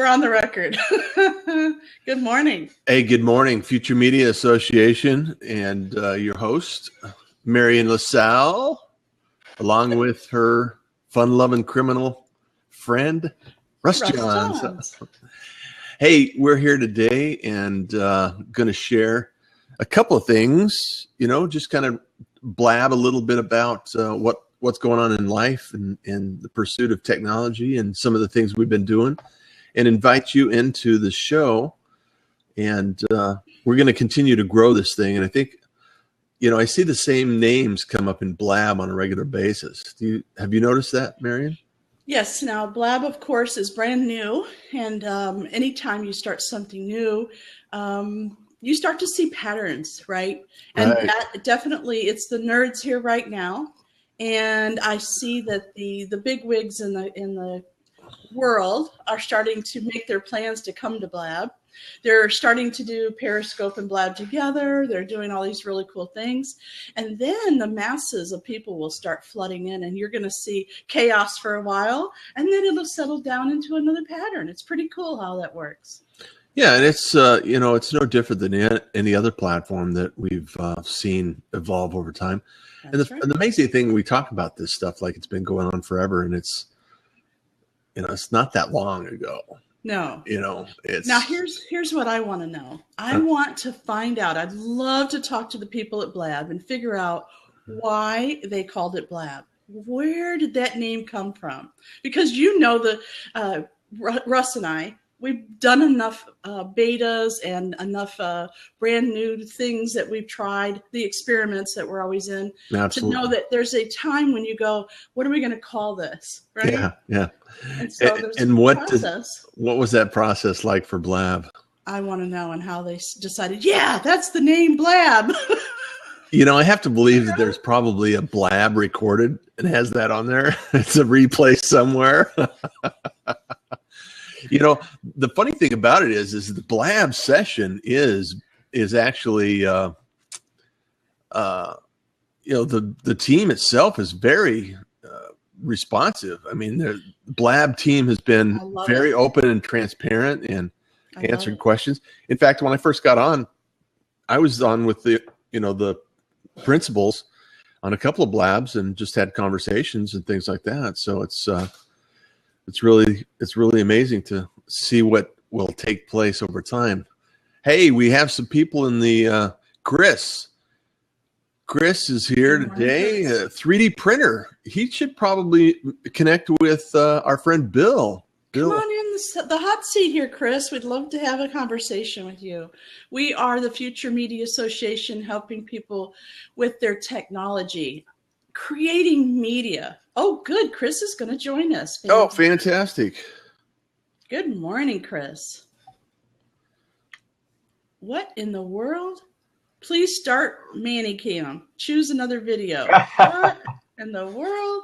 We're on the record. Good morning. Hey, good morning, Future Media Association, and your host, Marian LaSalle, along with her fun-loving criminal friend, Russ Johns. Hey, we're here today and going to share a couple of things, just kind of blab a little bit about what's going on in life and the pursuit of technology and some of the things we've been doing, and invite you into the show. And we're going to continue to grow this thing. And I think, I see the same names come up in Blab on a regular basis. Have you noticed that, Marian? Yes. Now, Blab, of course, is brand new. And anytime you start something new, you start to see patterns, right? And that definitely, it's the nerds here right now. And I see that the big wigs in the world are starting to make their plans to come to Blab. They're starting to do Periscope and Blab together. They're doing all these really cool things. And then the masses of people will start flooding in, and you're going to see chaos for a while, and then it'll settle down into another pattern. It's pretty cool how that works. Yeah, and it's it's no different than any other platform that we've seen evolve over time. That's right. And the amazing thing, we talk about this stuff like it's been going on forever, and it's not that long ago. No. It's now here's what I want to know. I want to find out. I'd love to talk to the people at Blab and figure out why they called it Blab. Where did that name come from? Because Russ and I, we've done enough betas and enough brand new things that we've tried, the experiments that we're always in, Absolutely. to know that there's a time when you go, what are we going to call this? Right? Yeah. And so there's and what was that process like for Blab? I want to know, and how they decided, that's the name Blab. I have to believe that there's probably a Blab recorded and has that on there. It's a replay somewhere. The funny thing about it is the Blab session is actually, the team itself is very responsive. I mean, the Blab team has been very open and transparent and answered questions. In fact, when I first got on, I was on with the principals on a couple of Blabs and just had conversations and things like that. So it's really amazing to see what will take place over time. Hey, we have some people in the Chris. Chris is here today. 3D printer. He should probably connect with our friend Bill. Come on in the hot seat here, Chris. We'd love to have a conversation with you. We are the Future Media Association, helping people with their technology, creating media. Oh, good. Chris is going to join us. Fantastic. Oh, fantastic. Good morning, Chris. What in the world? Please start ManyCam. Choose another video. What in the world?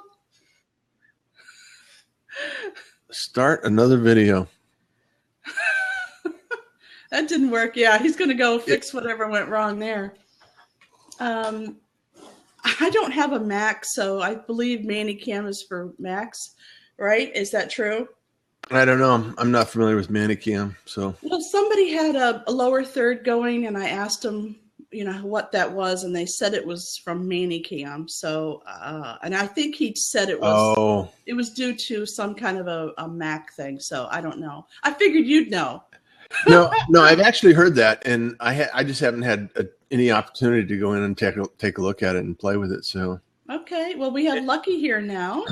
Start another video. That didn't work. Yeah, he's going to go fix whatever went wrong there. I don't have a Mac, so I believe ManyCam is for Macs, right? Is that true? I don't know. I'm not familiar with ManyCam, so. Well, somebody had a lower third going, and I asked them, what that was, and they said it was from ManyCam. So, and I think he said it was due to some kind of a Mac thing. So I don't know. I figured you'd know. No, I've actually heard that, and I just haven't had any opportunity to go in and take a look at it and play with it. So okay, well, we have Lucky here now.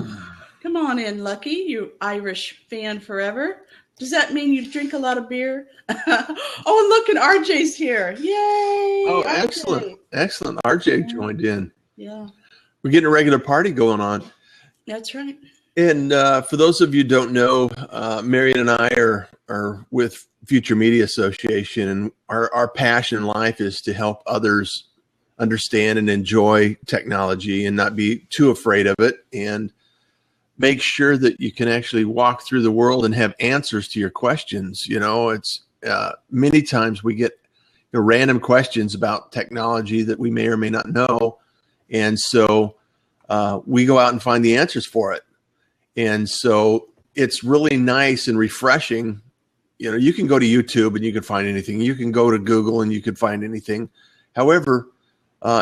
Come on in, Lucky. You Irish fan forever. Does that mean you drink a lot of beer? Oh, and look, and RJ's here. Yay! Oh, RJ. excellent. RJ joined in. Yeah. We're getting a regular party going on. That's right. And for those of you who don't know, Marian and I are with Future Media Association, and our passion in life is to help others understand and enjoy technology and not be too afraid of it, and make sure that you can actually walk through the world and have answers to your questions. It's many times we get random questions about technology that we may or may not know. And so we go out and find the answers for it. And so it's really nice and refreshing you can go to YouTube and you can find anything. You can go to Google and you can find anything. However,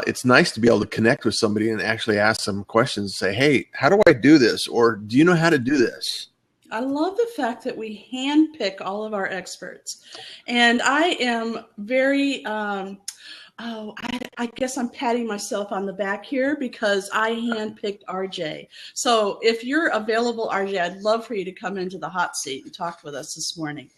it's nice to be able to connect with somebody and actually ask them questions and say, hey, how do I do this? Or do you know how to do this? I love the fact that we handpick all of our experts. And I am very, I guess I'm patting myself on the back here because I handpicked RJ. So if you're available, RJ, I'd love for you to come into the hot seat and talk with us this morning.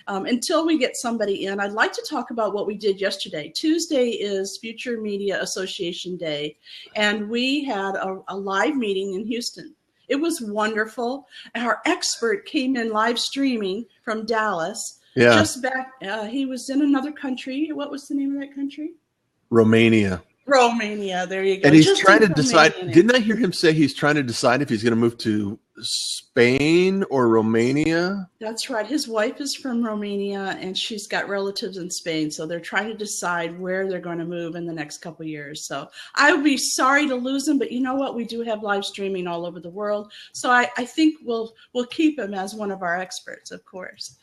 Until we get somebody in, I'd like to talk about what we did yesterday. Tuesday is Future Media Association Day, and we had a live meeting in Houston. It was wonderful. Our expert came in live streaming from Dallas. Yeah. Just back, he was in another country. What was the name of that country? Romania. Romania. There you go. And he's Just trying to in decide. Romania. Didn't I hear him say he's trying to decide if he's going to move to Spain or Romania? That's right. His wife is from Romania, and she's got relatives in Spain. So they're trying to decide where they're going to move in the next couple of years. So I would be sorry to lose him, but you know what? We do have live streaming all over the world. So I think we'll keep him as one of our experts, of course.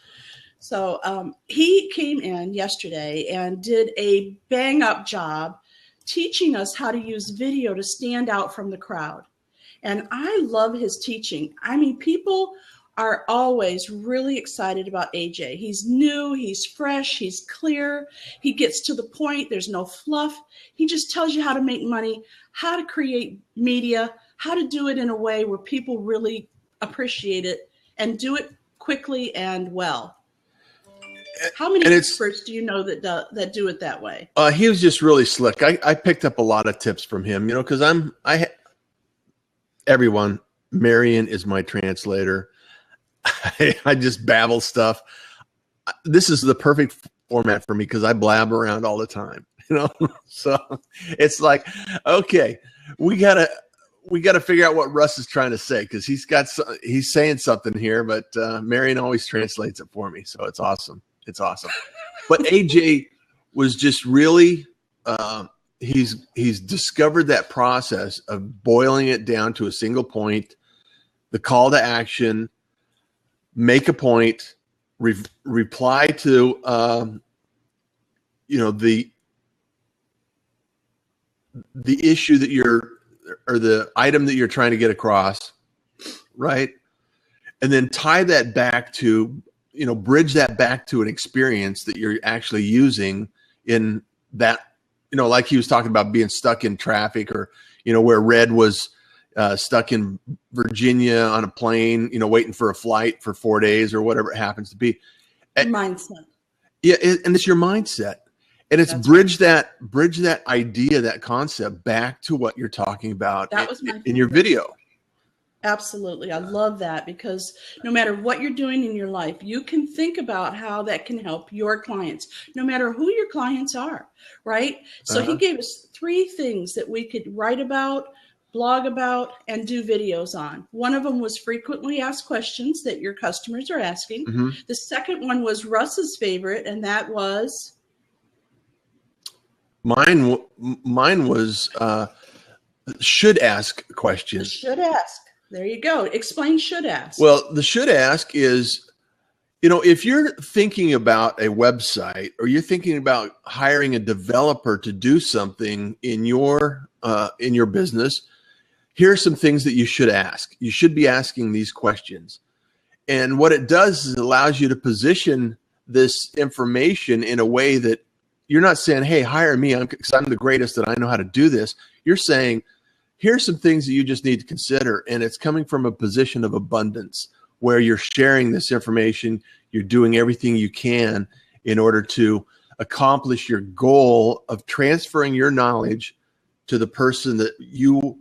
So he came in yesterday and did a bang-up job teaching us how to use video to stand out from the crowd. And I love his teaching. I mean, people are always really excited about AJ. He's new, he's fresh, he's clear. He gets to the point. There's no fluff. He just tells you how to make money, how to create media, how to do it in a way where people really appreciate it and do it quickly and well. How many experts do you know that do it that way? He was just really slick. I picked up a lot of tips from him, because everyone, Marion is my translator. I just babble stuff. This is the perfect format for me because I blab around all the time, So it's like, okay, we gotta figure out what Russ is trying to say because he's saying something here, but Marion always translates it for me, so it's awesome. It's awesome. But AJ was just really he's discovered that process of boiling it down to a single point, the call to action, make a point, reply to the issue that or the item that you're trying to get across, right? And then tie that back to bridge that back to an experience that you're actually using in that, like he was talking about being stuck in traffic or, where Red was stuck in Virginia on a plane, waiting for a flight for 4 days or whatever it happens to be. Mindset. Yeah. And it's your mindset. And it's bridge that idea, that concept back to what you're talking about in your video. Absolutely. I love that because no matter what you're doing in your life, you can think about how that can help your clients, no matter who your clients are, right? So he gave us 3 things that we could write about, blog about, and do videos on. One of them was frequently asked questions that your customers are asking. Mm-hmm. The second one was Russ's favorite, and that was? Mine was should ask questions. Should ask. There you go. Explain should ask. Well, the should ask is, if you're thinking about a website or you're thinking about hiring a developer to do something in your business, here are some things that you should ask. You should be asking these questions. And what it does is it allows you to position this information in a way that you're not saying, hey, hire me because I'm the greatest that I know how to do this. You're saying, here's some things that you just need to consider. And it's coming from a position of abundance where you're sharing this information. You're doing everything you can in order to accomplish your goal of transferring your knowledge to the person that you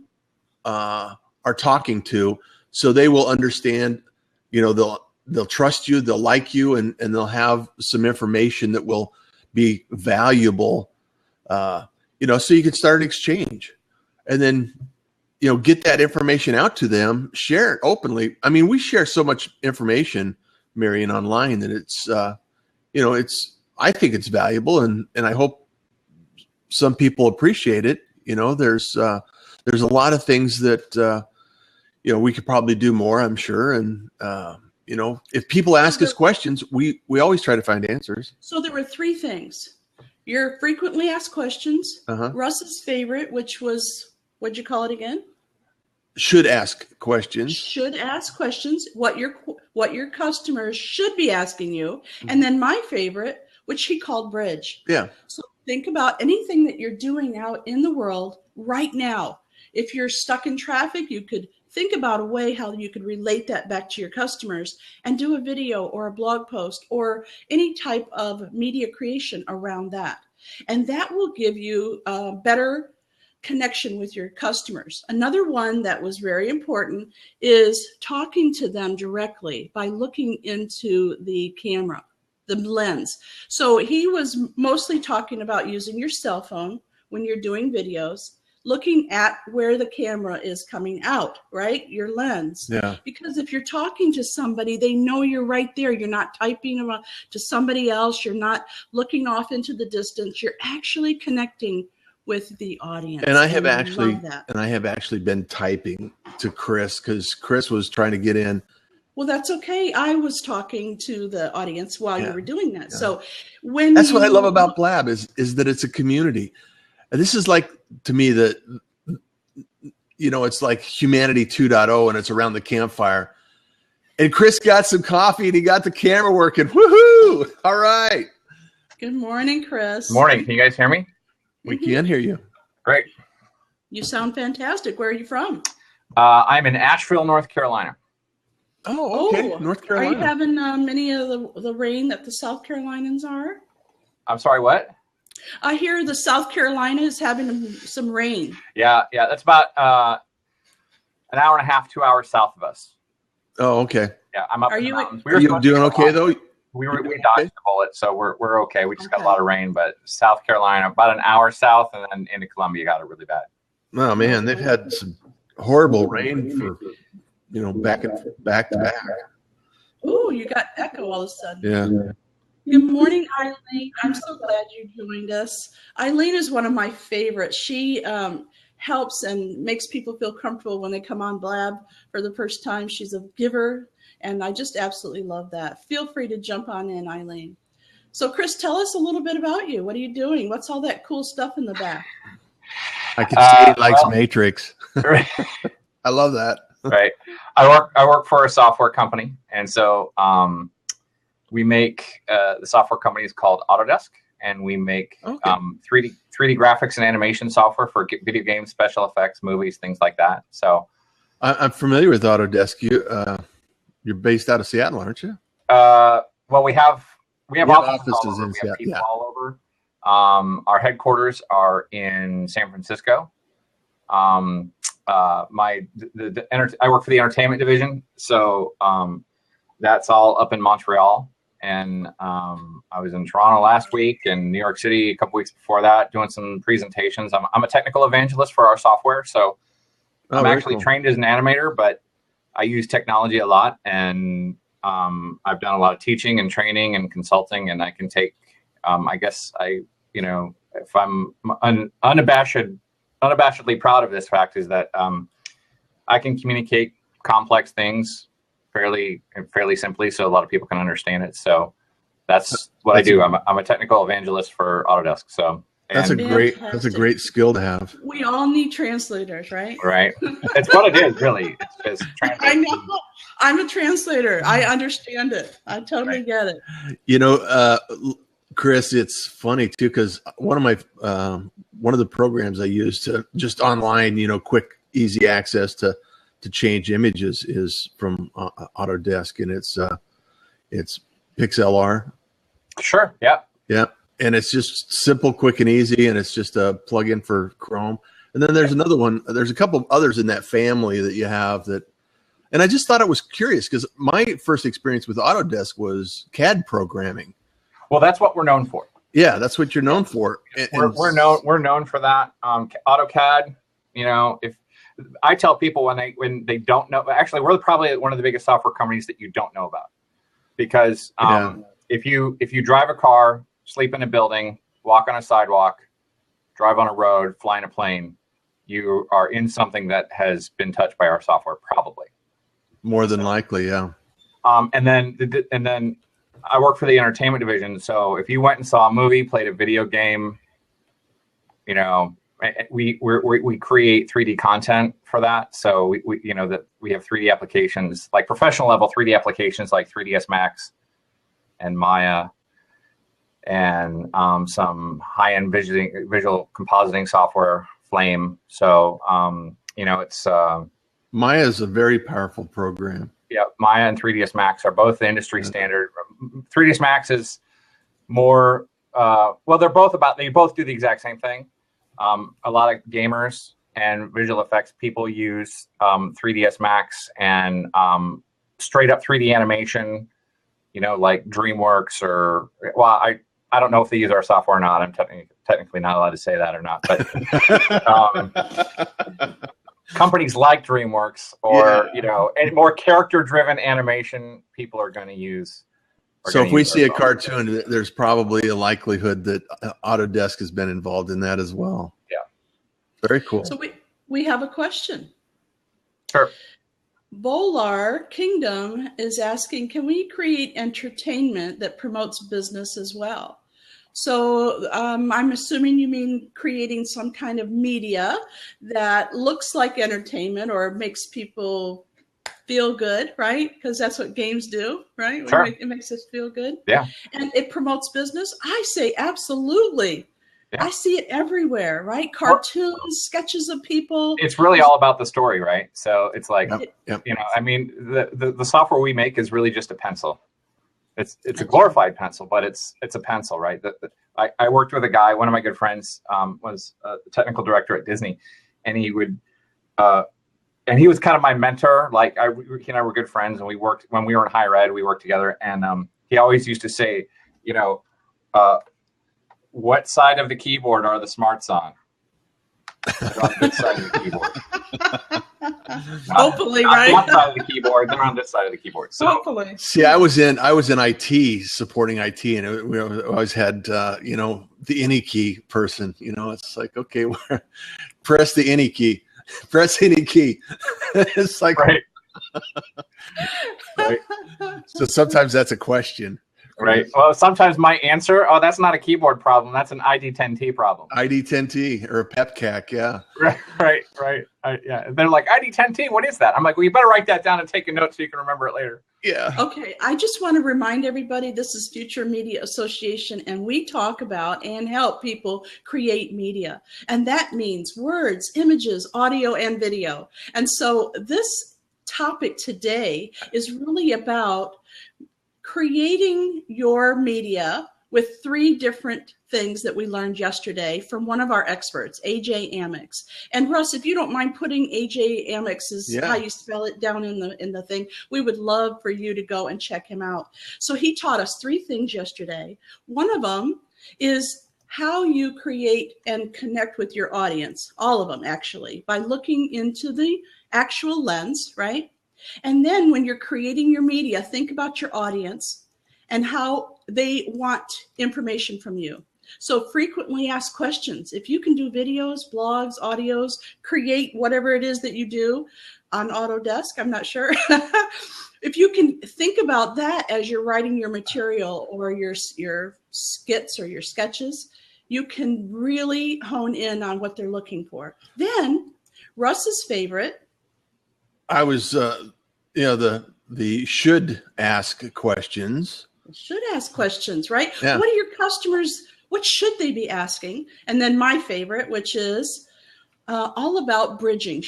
are talking to. So they will understand, they'll trust you, they'll like you, and they'll have some information that will be valuable, so you can start an exchange. And then, get that information out to them, share it openly. I mean, we share so much information, Marion, online that it's, I think it's valuable and I hope some people appreciate it. There's a lot of things that, we could probably do more, I'm sure. And, if people ask us questions, we always try to find answers. So there were 3 things. Your frequently asked questions, Russ's favorite, which was, what'd you call it again? Should ask questions. Should ask questions, what your customers should be asking you. And then my favorite, which he called bridge. Yeah. So think about anything that you're doing out in the world right now. If you're stuck in traffic, you could think about a way how you could relate that back to your customers and do a video or a blog post or any type of media creation around that. And that will give you a better connection with your customers. Another one that was very important is talking to them directly by looking into the camera, the lens. So he was mostly talking about using your cell phone when you're doing videos, looking at where the camera is coming out, right? Your lens. Yeah. Because if you're talking to somebody, they know you're right there. You're not typing to somebody else. You're not looking off into the distance. You're actually connecting with the audience. And I have actually been typing to Chris because Chris was trying to get in. Well, that's okay. I was talking to the audience while you were doing that. Yeah. So that's what I love about Blab is that it's a community. And this is like, to me, it's like humanity 2.0 and it's around the campfire. And Chris got some coffee and he got the camera working. Woohoo! All right. Good morning, Chris. Morning. Can you guys hear me? We can hear you. Great. You sound fantastic. Where are you from? I'm in Asheville, North Carolina. Oh, okay. North Carolina. Are you having many of the rain that the South Carolinians are? I'm sorry, what? I hear the South Carolina is having some rain. Yeah. That's about an hour and a half, 2 hours south of us. Oh, okay. Yeah, I'm up in the mountains. Are you doing okay, though? We dodged the bullet, so we're okay. We just got a lot of rain, but South Carolina, about an hour south, and then into Columbia got it really bad. Oh, man, they've had some horrible rain for, back to back. Oh, you got echo all of a sudden. Yeah. Good morning, Eileen. I'm so glad you joined us. Eileen is one of my favorites. She helps and makes people feel comfortable when they come on Blab for the first time. She's a giver, and I just absolutely love that. Feel free to jump on in, Eileen. So, Chris, tell us a little bit about you. What are you doing? What's all that cool stuff in the back? I can see he likes Matrix. I love that. Right. I work for a software company, and so we make the software company is called Autodesk, and we make 3D graphics and animation software for video games, special effects, movies, things like that. So I'm familiar with Autodesk. You're based out of Seattle, aren't you? Well, we have offices in Seattle. Seattle. All over. Our headquarters are in San Francisco. I work for the entertainment division, so that's all up in Montreal. And I was in Toronto last week and New York City a couple weeks before that, doing some presentations. I'm a technical evangelist for our software, so I'm actually trained as an animator, but I use technology a lot, and I've done a lot of teaching and training and consulting, and I can take. If I'm unabashedly proud of this fact is that I can communicate complex things fairly simply, so a lot of people can understand it. So that's what I do. I'm a technical evangelist for Autodesk. So that's a great skill to have. We all need translators, right? Right. It's what it is, really. It's I know. I'm a translator. I understand it. I totally get it. Chris, it's funny too, because one of the programs I use to just online, quick, easy access to change images is from Autodesk, and it's PixLR. Sure. Yeah. Yeah. And it's just simple, quick, and easy, and it's just a plugin for Chrome. And then there's another one. There's a couple of others in that family that you have that. And I just thought it was curious because my first experience with Autodesk was CAD programming. Well, that's what we're known for. Yeah, that's what you're known for. We're known for that. AutoCAD. If I tell people when they don't know, actually, we're probably one of the biggest software companies that you don't know about, because if you drive a car, sleep in a building, walk on a sidewalk, drive on a road, fly in a plane, you are in something that has been touched by our software, probably. More than likely, yeah. and then I work for the entertainment division. So if you went and saw a movie, played a video game, you know, we create 3D content for that. So we you know, that we have 3D applications, like professional level 3D applications like 3ds Max and Maya, and some high-end visual compositing software, Flame. So you know, it's Maya is a very powerful program. Yeah, Maya and 3ds Max are both the industry standard. 3ds Max is more well, they both do the exact same thing. A lot of gamers and visual effects people use 3ds Max and straight up 3D animation, you know, like DreamWorks or, well, I don't know if they use our software or not. I'm technically not allowed to say that or not, but companies like DreamWorks or, you know, and more character-driven animation people are going to use. So if we see a cartoon, there's probably a likelihood that Autodesk has been involved in that as well. Yeah. Very cool. So we have a question. Sure. Volar Kingdom is asking, can we create entertainment that promotes business as well? So I'm assuming you mean creating some kind of media that looks like entertainment or makes people feel good, right? Because that's what games do, right? Sure. It makes us feel good. Yeah. And it promotes business. I say absolutely. Yeah. I see it everywhere, right? Cartoons, sketches of people. It's really all about the story, right? So it's like, Yep. you know, I mean, the software we make is really just a pencil. It's a glorified pencil, but it's a pencil, right? I worked with a guy, one of my good friends was a technical director at Disney, and he would, and he was kind of my mentor. Like he and I were good friends, and we worked, when we were in higher ed, we worked together. And he always used to say, you know, what side of the keyboard are the smarts on? They're on this side of the keyboard. Hopefully, not right? one side of the keyboard, they're on this side of the keyboard. So Hopefully. See, I was in IT, supporting IT, and we always had you know, the any key person. You know, it's like, okay, press the any key, press any key. It's like, right. Right. So sometimes that's a question. Right. Well, sometimes my answer, oh, that's not a keyboard problem. That's an ID10T problem. ID10T or a PepCAC, yeah. Right. Yeah. They're like, ID10T, what is that? I'm like, well, you better write that down and take a note so you can remember it later. Yeah. Okay, I just want to remind everybody this is Future Media Association, and we talk about and help people create media. And that means words, images, audio, and video. And so this topic today is really about creating your media with 3 different things that we learned yesterday from one of our experts, AJ Amex. And Russ, if you don't mind putting AJ Amex's how you spell it down in the thing, we would love for you to go and check him out. So he taught us 3 things yesterday. One of them is how you create and connect with your audience, all of them actually, by looking into the actual lens, right? And then when you're creating your media, think about your audience and how they want information from you. So frequently asked questions. If you can do videos, blogs, audios, create whatever it is that you do on Autodesk, I'm not sure. If you can think about that as you're writing your material or your skits or your sketches, you can really hone in on what they're looking for. Then Russ's favorite. I was, you know, the should ask questions. Should ask questions, right? Yeah. What are your customers, what should they be asking? And then my favorite, which is all about bridging.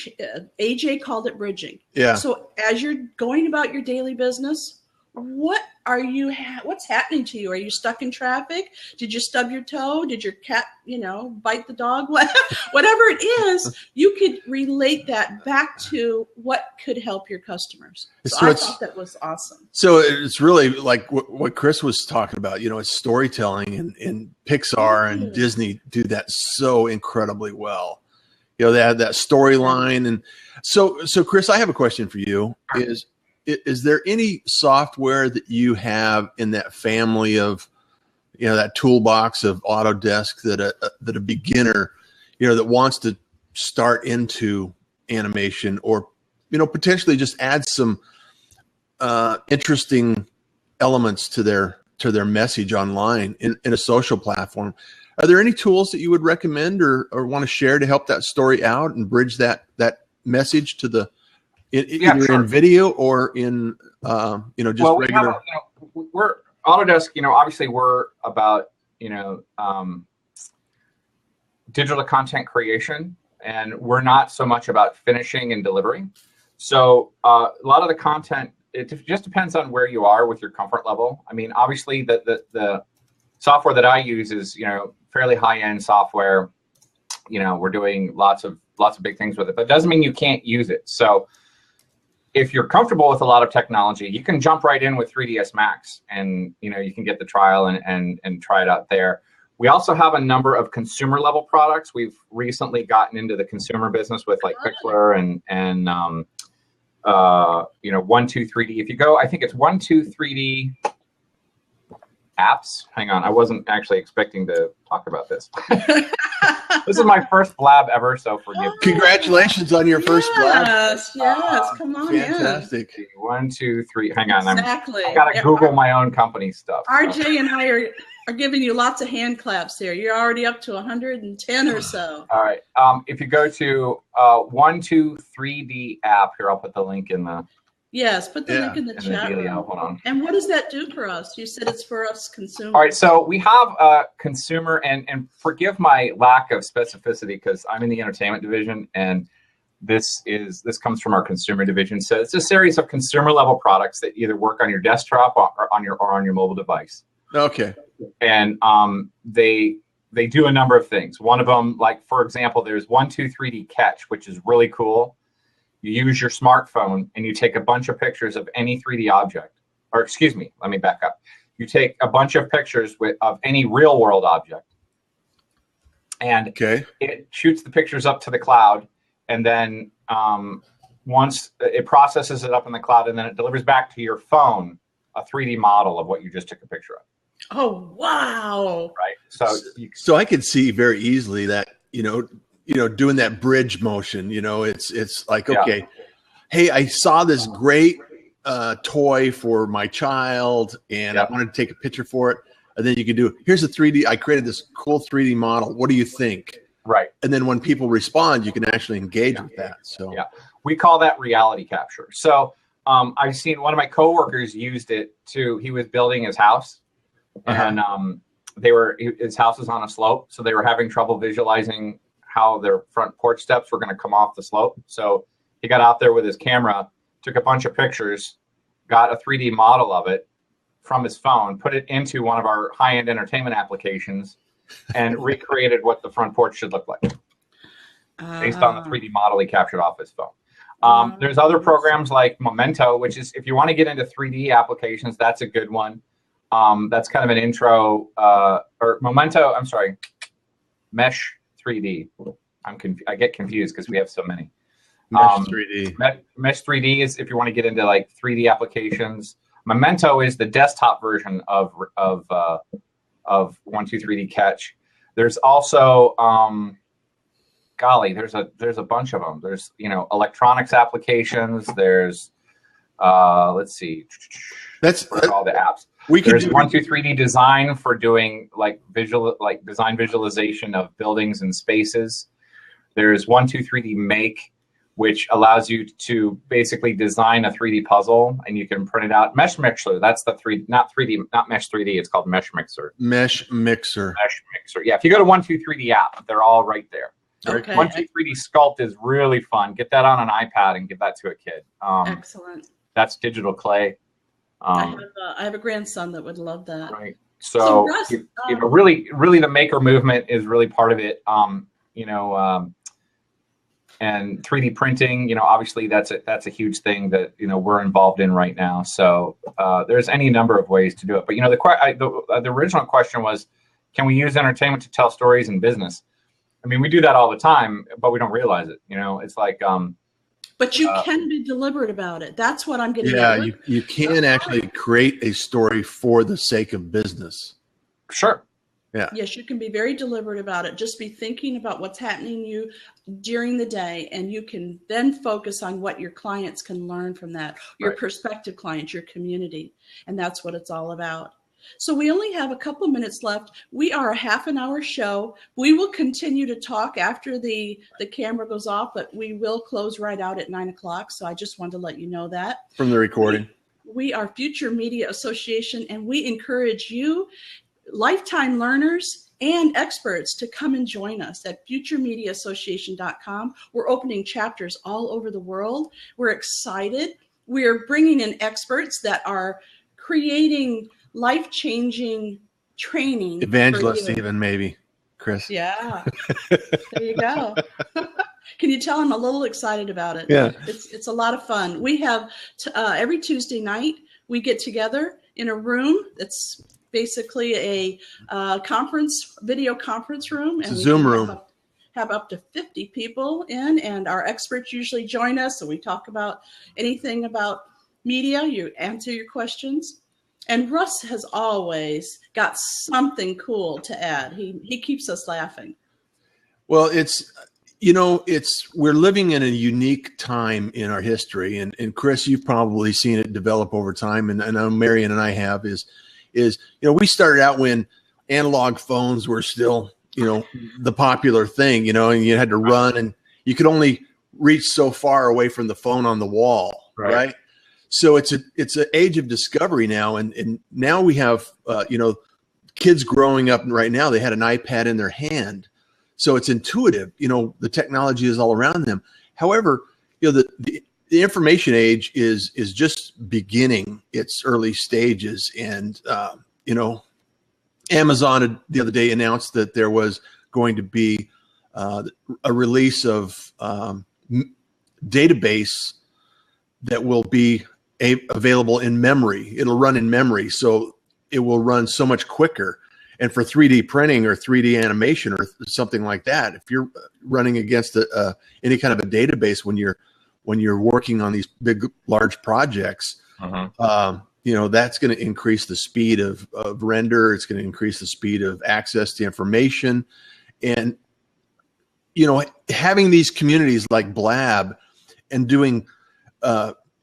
AJ called it bridging. Yeah. So as you're going about your daily business, what's happening to you? Are you stuck in traffic? Did you stub your toe? Did your cat, bite the dog? Whatever it is, you could relate that back to what could help your customers. So I thought that was awesome. So it's really like what Chris was talking about, it's storytelling, and Pixar and Disney do that so incredibly well. They have that storyline. And so Chris, I have a question for you. Is there any software that you have in that family of, that toolbox of Autodesk that a beginner, that wants to start into animation, or, potentially just add some interesting elements to their message online in a social platform. Are there any tools that you would recommend or want to share to help that story out and bridge that message to the either sure. in video or in just regular? We're Autodesk. Obviously we're about digital content creation, and we're not so much about finishing and delivering. So a lot of the content, it just depends on where you are with your comfort level. I mean, obviously the software that I use is fairly high-end software. We're doing lots of big things with it, but it doesn't mean you can't use it. So if you're comfortable with a lot of technology, you can jump right in with 3ds Max, and you can get the trial and try it out there. We also have a number of consumer level products. We've recently gotten into the consumer business with like Pixlr and 123D. If you go, I think it's 123D apps. Hang on, I wasn't actually expecting to talk about this. This is my first blab ever, so forgive me. Congratulations on your first blab. Yes, come on Fantastic. 1, 2, 3. Hang on, Exactly. I gotta Google my own company stuff. RJ and I are giving you lots of hand claps here. You're already up to 110 or so. All right. If you go to 123D app, here, I'll put the link in the. Yes, put the link in the chat room. Hold on. And what does that do for us? You said it's for us consumers. All right, so we have a consumer, and forgive my lack of specificity because I'm in the entertainment division, and this comes from our consumer division. So it's a series of consumer level products that either work on your desktop or on your mobile device. Okay. And they do a number of things. One of them, like for example, there's 123D Catch, which is really cool. You use your smartphone and you take a bunch of pictures of any 3D object. Or excuse me, let me back up. You take a bunch of pictures of any real world object. And it shoots the pictures up to the cloud. And then once it processes it up in the cloud, and then it delivers back to your phone a 3D model of what you just took a picture of. Oh, wow. Right. So I could see very easily that, doing that bridge motion, it's like, okay, hey, I saw this great toy for my child and I wanted to take a picture for it. And then you can do, here's a 3D, I created this cool 3D model. What do you think? Right. And then when people respond, you can actually engage with that. So we call that reality capture. So I've seen one of my coworkers used it he was building his house and his house is on a slope. So they were having trouble visualizing how their front porch steps were going to come off the slope. So he got out there with his camera, took a bunch of pictures, got a 3D model of it from his phone, put it into one of our high-end entertainment applications, and recreated what the front porch should look like based on the 3D model he captured off his phone. There's other programs like Memento, which is, if you want to get into 3D applications, that's a good one. That's kind of an intro, or Memento, I'm sorry, Mesh 3D. I get confused because we have so many. Mesh 3D. Mesh 3D is if you want to get into like 3D applications. Memento is the desktop version of 123D Catch. There's also there's a bunch of them. There's electronics applications. There's let's see. That's all the apps. There's 123D Design for doing design visualization of buildings and spaces. There's 123D Make, which allows you to basically design a 3D puzzle and you can print it out. Mesh Mixer, that's the not Mesh 3D, it's called Mesh Mixer. Mesh Mixer. Yeah, if you go to 123D app, they're all right there. Okay. 123D Sculpt is really fun. Get that on an iPad and give that to a kid. Excellent. That's digital clay. I have a grandson that would love that. Right. So Russ, really the maker movement is really part of it. And 3D printing, obviously that's a huge thing that, we're involved in right now. So there's any number of ways to do it. But, the original question was, can we use entertainment to tell stories in business? I mean, we do that all the time, but we don't realize it. It's like... But you can be deliberate about it. That's what I'm getting at. Yeah, you can actually create a story for the sake of business. Sure. Yeah. Yes, you can be very deliberate about it. Just be thinking about what's happening to you during the day, and you can then focus on what your clients can learn from that, your Right. prospective clients, your community. And that's what it's all about. So we only have a couple minutes left. We are a half an hour show. We will continue to talk after the camera goes off, but we will close right out at 9 o'clock. So I just wanted to let you know that. From the recording. We are Future Media Association, and we encourage you, lifetime learners and experts, to come and join us at futuremediaassociation.com. We're opening chapters all over the world. We're excited. We're bringing in experts that are creating life-changing training. Evangelists, even, maybe, Chris. Yeah. There you go. Can you tell I'm a little excited about it? Yeah. It's a lot of fun. We have every Tuesday night, we get together in a room that's basically a video conference room. It's a Zoom room. Have up to 50 people in, and our experts usually join us. So we talk about anything about media. You answer your questions. And Russ has always got something cool to add. He keeps us laughing. Well, we're living in a unique time in our history, and Chris, you've probably seen it develop over time, and I know Marion and I have, is we started out when analog phones were still, the popular thing, and you had to run, and you could only reach so far away from the phone on the wall, right? So it's an age of discovery now, and now we have kids growing up right now. They had an iPad in their hand, so it's intuitive. The technology is all around them. However, the information age is just beginning its early stages, and Amazon the other day announced that there was going to be a release of database that will be available in memory. It'll run in memory, so it will run so much quicker. And for 3D printing or 3D animation or something like that, if you're running against any kind of a database when you're working on these big, large projects, that's going to increase the speed of render. It's going to increase the speed of access to information. And, having these communities like Blab and doing,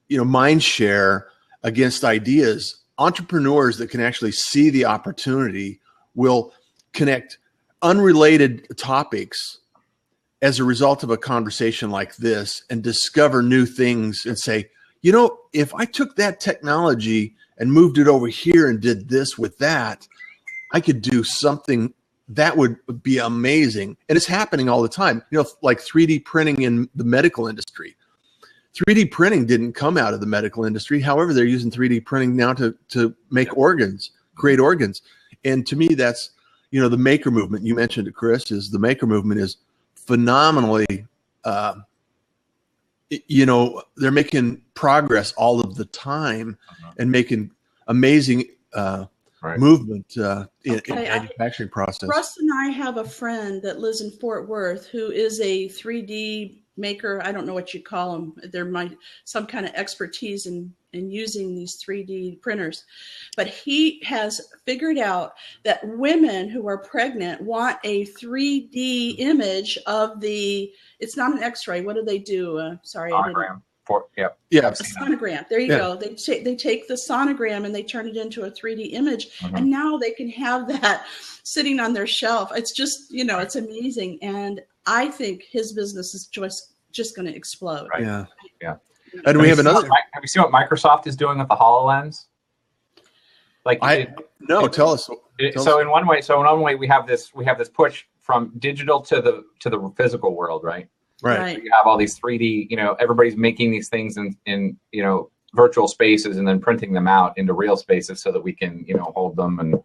mind share against ideas, entrepreneurs that can actually see the opportunity will connect unrelated topics as a result of a conversation like this and discover new things and say, if I took that technology and moved it over here and did this with that, I could do something that would be amazing. And it's happening all the time, like 3D printing in the medical industry. 3D printing didn't come out of the medical industry. However, they're using 3D printing now to make organs, create organs. And to me, that's, the maker movement. You mentioned it, Chris, is the maker movement is phenomenally, they're making progress all of the time and making amazing movement in the manufacturing process. Russ and I have a friend that lives in Fort Worth who is a 3D maker. I don't know what you call them. There might some kind of expertise in using these 3D printers, but he has figured out that women who are pregnant want a 3D image of it's not an X-ray. What do they do? Sonogram. A sonogram. There you go. They take the sonogram and they turn it into a 3D image, and now they can have that sitting on their shelf. It's just, it's amazing. And I think his business is just going to explode. Right. Yeah. And we have another. Have you seen what Microsoft is doing with the HoloLens? Tell us. In one way, we have this push from digital to the physical world, right? Right. So you have all these 3D, everybody's making these things in virtual spaces and then printing them out into real spaces so that we can, hold them and,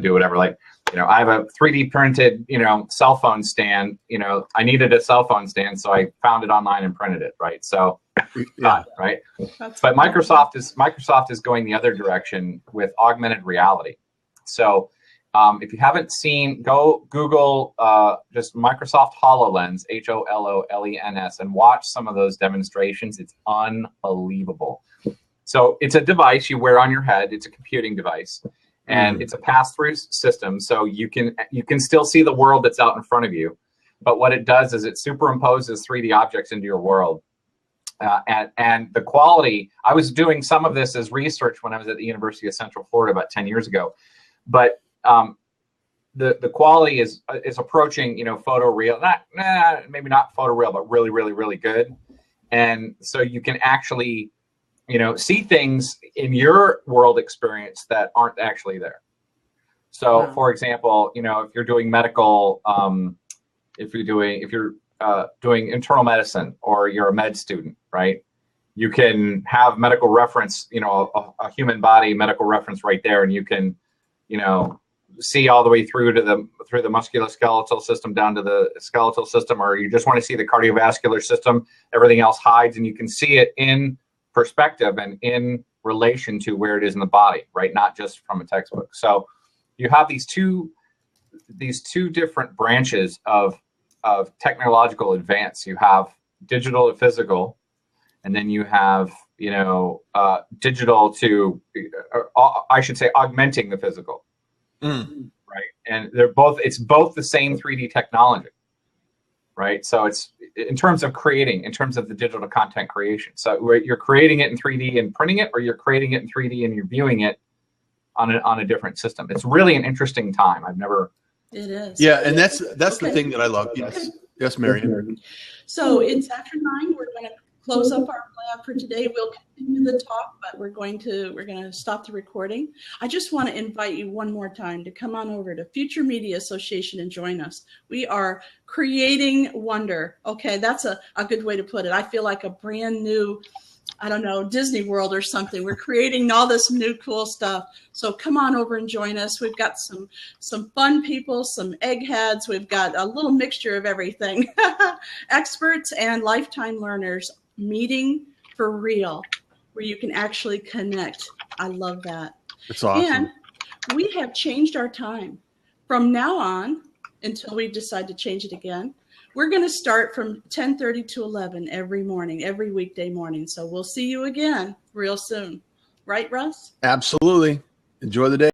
do whatever. Like, I have a 3D printed, cell phone stand. I needed a cell phone stand, so I found it online and printed it. Right. So, right. But Microsoft is going the other direction with augmented reality. So, if you haven't seen, go Google just Microsoft HoloLens, HOLOLENS, and watch some of those demonstrations. It's unbelievable. So it's a device you wear on your head. It's a computing device. and it's a pass-through system, so you can still see the world that's out in front of you. But what it does is it superimposes 3D objects into your world. And the quality, I was doing some of this as research when I was at the University of Central Florida about 10 years ago, but the quality is approaching, photoreal, maybe not photoreal, but really, really, really good. And so you can actually, see things in your world experience that aren't actually there. So, for example, if you're doing medical, if you're doing internal medicine, or you're a med student, right? You can have medical reference, a human body medical reference right there, and you can, see all the way through to the musculoskeletal system down to the skeletal system, or you just want to see the cardiovascular system. Everything else hides, and you can see it in perspective and in relation to where it is in the body, right? Not just from a textbook. So you have these two different branches of technological advance. You have digital to physical, and then you have digital to I should say augmenting the physical, right? And it's both the same 3D technology, right? So it's in terms of the digital content creation. So you're creating it in 3D and printing it, or you're creating it in 3D and you're viewing it on a different system. It's really an interesting time. It is. Yeah, and that's the thing that I love. Yes, Marion. So it's after 9. We're going to close up our lab for today. We'll continue the talk, but we're going to stop the recording. I just want to invite you one more time to come on over to Future Media Association and join us. We are creating wonder. Okay, that's a good way to put it. I feel like a brand new, I don't know, Disney World or something. We're creating all this new cool stuff. So come on over and join us. We've got some fun people, some eggheads. We've got a little mixture of everything. Experts and lifetime learners meeting for real, where you can actually connect. I love that. It's awesome. And we have changed our time. From now on, until we decide to change it again, we're going to start from 10:30 to 11 every morning, every weekday morning. So we'll see you again real soon. Right, Russ? Absolutely. Enjoy the day.